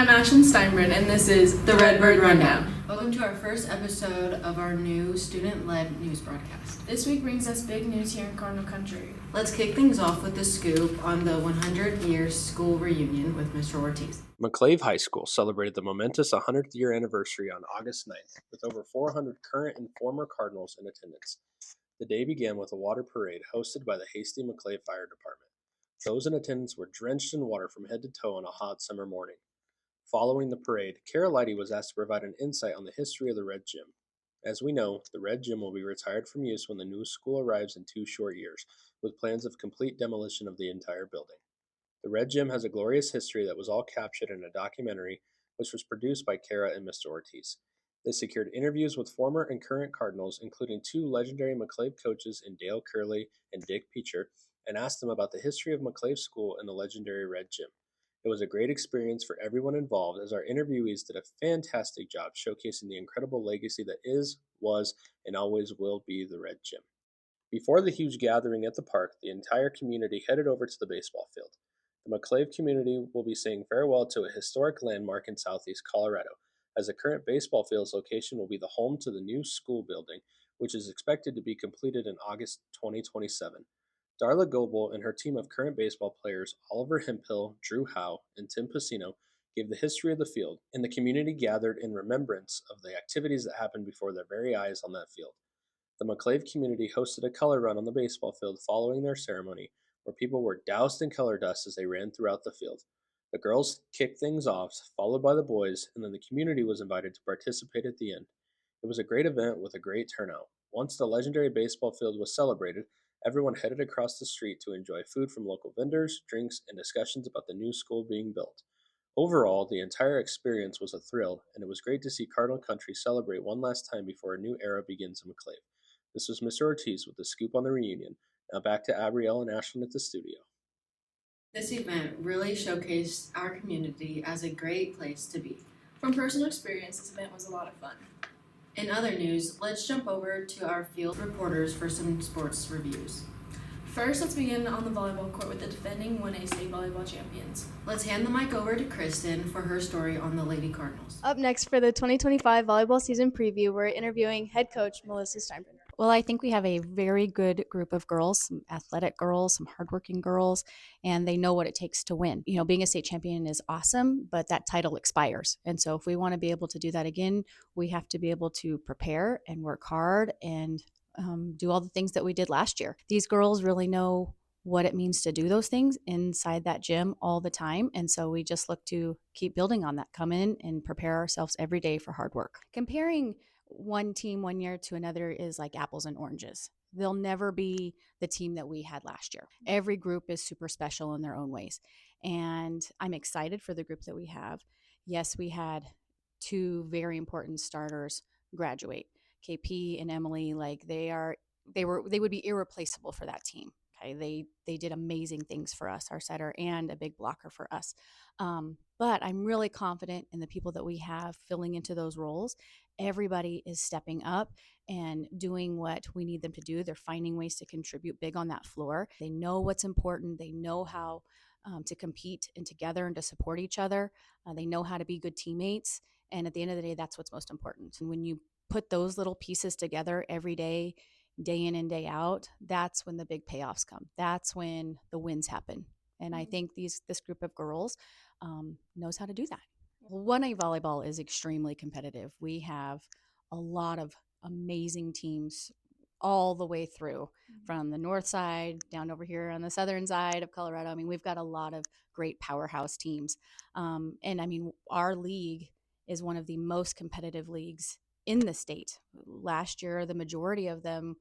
I'm Ashlyn Steinbrun, and this is the Redbird Rundown. Welcome to our first episode of our new student-led news broadcast. This week brings us big news here in Cardinal Country. Let's kick things off with the scoop on the 100-year school reunion with Mr. Ortiz. McClave High School celebrated the momentous 100th year anniversary on August 9th, with over 400 current and former Cardinals in attendance. The day began with a water parade hosted by the Hasty McClave Fire Department. Those in attendance were drenched in water from head to toe on a hot summer morning. Following the parade, Kara Leidy was asked to provide an insight on the history of the Red Gym. As we know, the Red Gym will be retired from use when the new school arrives in 2 short years, with plans of complete demolition of the entire building. The Red Gym has a glorious history that was all captured in a documentary which was produced by Kara and Mr. Ortiz. They secured interviews with former and current Cardinals, including 2 legendary McClave coaches in Dale Curley and Dick Peacher, and asked them about the history of McClave School and the legendary Red Gym. It was a great experience for everyone involved, as our interviewees did a fantastic job showcasing the incredible legacy that is, was, and always will be the Red Gym. Before the huge gathering at the park, the entire community headed over to the baseball field. The McClave community will be saying farewell to a historic landmark in southeast Colorado, as the current baseball field's location will be the home to the new school building, which is expected to be completed in August 2027. Darla Goebel and her team of current baseball players Oliver Hemphill, Drew Howe, and Tim Pacino gave the history of the field, and the community gathered in remembrance of the activities that happened before their very eyes on that field. The McClave community hosted a color run on the baseball field following their ceremony, where people were doused in color dust as they ran throughout the field. The girls kicked things off, followed by the boys, and then the community was invited to participate at the end. It was a great event with a great turnout. Once the legendary baseball field was celebrated, everyone headed across the street to enjoy food from local vendors, drinks, and discussions about the new school being built. Overall, the entire experience was a thrill, and it was great to see Cardinal Country celebrate one last time before a new era begins in McClave. This was Mr. Ortiz with the scoop on the reunion. Now back to Abrielle and Ashlyn at the studio. This event really showcased our community as a great place to be. From personal experience, this event was a lot of fun. In other news, let's jump over to our field reporters for some sports reviews. First, let's begin on the volleyball court with the defending 1A state volleyball champions. Let's hand the mic over to Kristen for her story on the Lady Cardinals. Up next for the 2025 volleyball season preview, we're interviewing head coach Melissa Steinbrun. Well, I think we have a very good group of girls, some athletic girls, some hardworking girls, and they know what it takes to win. You know, being a state champion is awesome, but that title expires. And so if we want to be able to do that again, we have to be able to prepare and work hard and do all the things that we did last year. These girls really know what it means to do those things inside that gym all the time. And so we just look to keep building on that, come in and prepare ourselves every day for hard work. Comparing one team one year to another is like apples and oranges. They'll never be the team that we had last year. Every group is super special in their own ways. And I'm excited for the group that we have. Yes, we had 2 very important starters graduate. KP and Emily, like they would be irreplaceable for that team. Okay, they did amazing things for us, our setter, and a big blocker for us. But I'm really confident in the people that we have filling into those roles. Everybody is stepping up and doing what we need them to do. They're finding ways to contribute big on that floor. They know what's important. They know how to compete and together and to support each other. They know how to be good teammates. And at the end of the day, that's what's most important. And when you put those little pieces together every day, day in and day out, that's when the big payoffs come. That's when the wins happen. And I think this group of girls knows how to do that. 1A volleyball is extremely competitive. We have a lot of amazing teams all the way through, from the north side down over here on the southern side of Colorado. I mean, we've got a lot of great powerhouse teams. And I mean, our league is one of the most competitive leagues in the state. Last year, the majority of them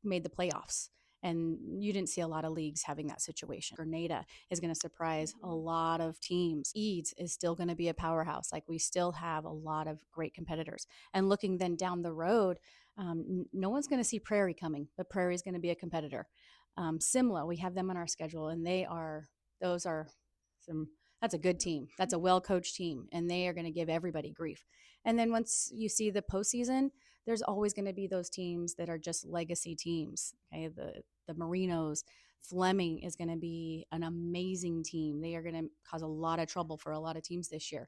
made the playoffs, and you didn't see a lot of leagues having that situation. Grenada is going to surprise a lot of teams. Eads is still going to be a powerhouse. Like, we still have a lot of great competitors. And looking then down the road, no one's going to see Prairie coming, but Prairie is going to be a competitor. Simla, we have them on our schedule, and that's a good team. That's a well-coached team, and they are going to give everybody grief. And then once you see the postseason, there's always going to be those teams that are just legacy teams. Okay, the Marinos, Fleming is going to be an amazing team. They are going to cause a lot of trouble for a lot of teams this year.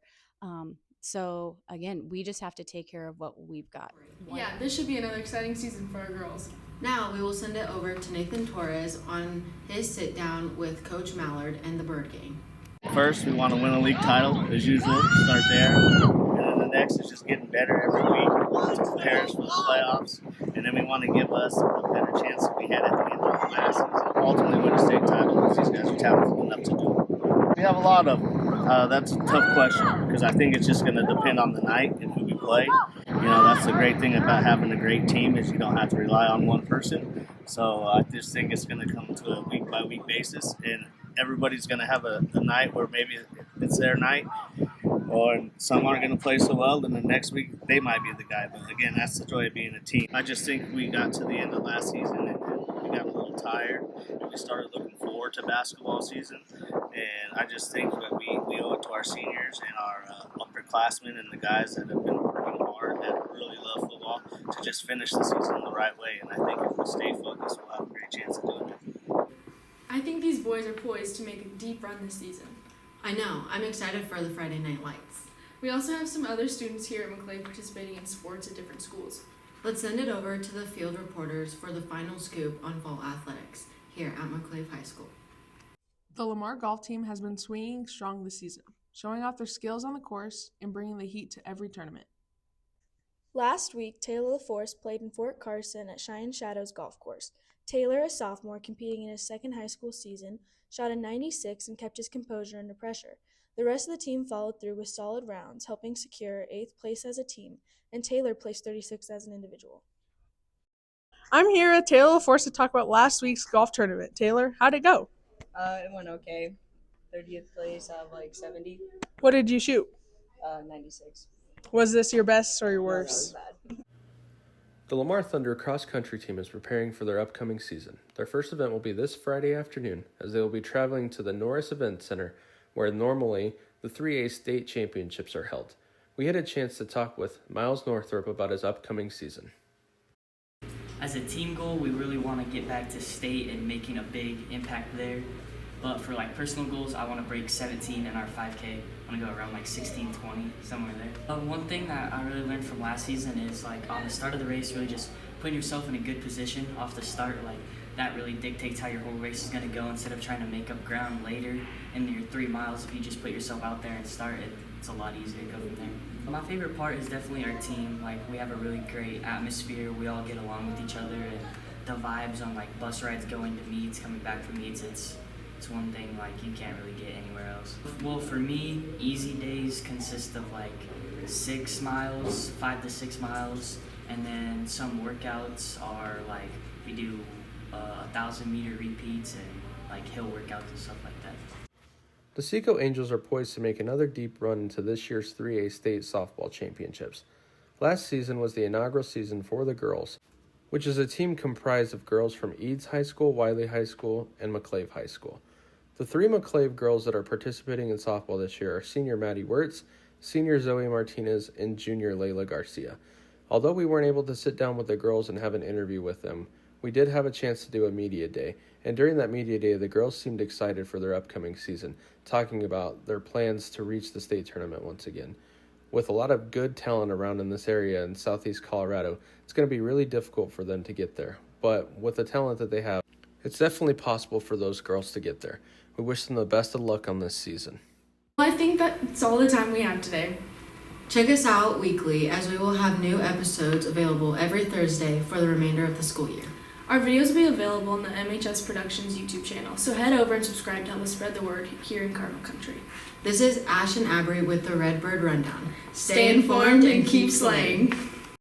So again, we just have to take care of what we've got. Yeah, this should be another exciting season for our girls. Now we will send it over to Nathan Torres on his sit down with Coach Mallard and the Bird Gang. First, we want to win a league title, as usual, start there. And then the next is just getting better every week to prepare us for the playoffs. And then we want to give us a better chance than we had at the end of the last season. Ultimately win a state title because these guys are talented enough to do it. We have a lot of them. That's a tough question because I think it's just going to depend on the night and who we play. That's the great thing about having a great team is you don't have to rely on one person. So I just think it's going to come to a week-by-week basis, and everybody's going to have a night where maybe it's their night, or some aren't going to play so well, and the next week they might be the guy. But again, that's the joy of being a team. I just think we got to the end of last season and we got a little tired, and we started looking forward to basketball season. And I just think that we owe it to our seniors and our upperclassmen and the guys that have been working hard, that really love football, to just finish the season the right way. And I think if we stay focused, we'll have a great chance of doing it. I think these boys are poised to make a deep run this season. I know. I'm excited for the Friday Night Lights. We also have some other students here at McClave participating in sports at different schools. Let's send it over to the field reporters for the final scoop on fall athletics here at McClave High School. The Lamar golf team has been swinging strong this season, showing off their skills on the course and bringing the heat to every tournament. Last week, Taylor LaForce played in Fort Carson at Cheyenne Shadows Golf Course. Taylor, a sophomore competing in his second high school season, shot a 96 and kept his composure under pressure. The rest of the team followed through with solid rounds, helping secure 8th place as a team, and Taylor placed 36th as an individual. I'm here at Taylor LaForce to talk about last week's golf tournament. Taylor, how'd it go? It went okay. 30th place out of 70. What did you shoot? 96. Was this your best or your worst? No, that was bad. The Lamar Thunder cross-country team is preparing for their upcoming season. Their first event will be this Friday afternoon, as they will be traveling to the Norris Event Center, where normally the 3A state championships are held. We had a chance to talk with Miles Northrup about his upcoming season. As a team goal, we really want to get back to state and making a big impact there. But for personal goals, I want to break 17 in our 5K. I want to go around 16, 20, somewhere there. One thing that I really learned from last season is on the start of the race, really just putting yourself in a good position off the start. That really dictates how your whole race is going to go, instead of trying to make up ground later in your 3 miles. If you just put yourself out there and start, it's a lot easier to go from there. My favorite part is definitely our team. We have a really great atmosphere. We all get along with each other, and the vibes on bus rides going to meets, coming back from meets, it's one thing you can't really get anywhere else. Well, for me, easy days consist of 6 miles, 5 to 6 miles, and then some workouts are we do 1,000-meter repeats and hill workouts and stuff like that. The Seco Angels are poised to make another deep run into this year's 3A state softball championships. Last season was the inaugural season for the girls, which is a team comprised of girls from Eads High School, Wiley High School, and McClave High School. The 3 McClave girls that are participating in softball this year are senior Maddie Wirtz, senior Zoe Martinez, and junior Layla Garcia. Although we weren't able to sit down with the girls and have an interview with them, we did have a chance to do a media day, and during that media day, the girls seemed excited for their upcoming season, talking about their plans to reach the state tournament once again. With a lot of good talent around in this area in southeast Colorado, it's going to be really difficult for them to get there. But with the talent that they have, it's definitely possible for those girls to get there. We wish them the best of luck on this season. Well, I think that's all the time we have today. Check us out weekly, as we will have new episodes available every Thursday for the remainder of the school year. Our videos will be available on the MHS Productions YouTube channel, so head over and subscribe to help us spread the word here in Cardinal Country. This is Ash and Abry with the Redbird Rundown. Stay informed and keep slaying.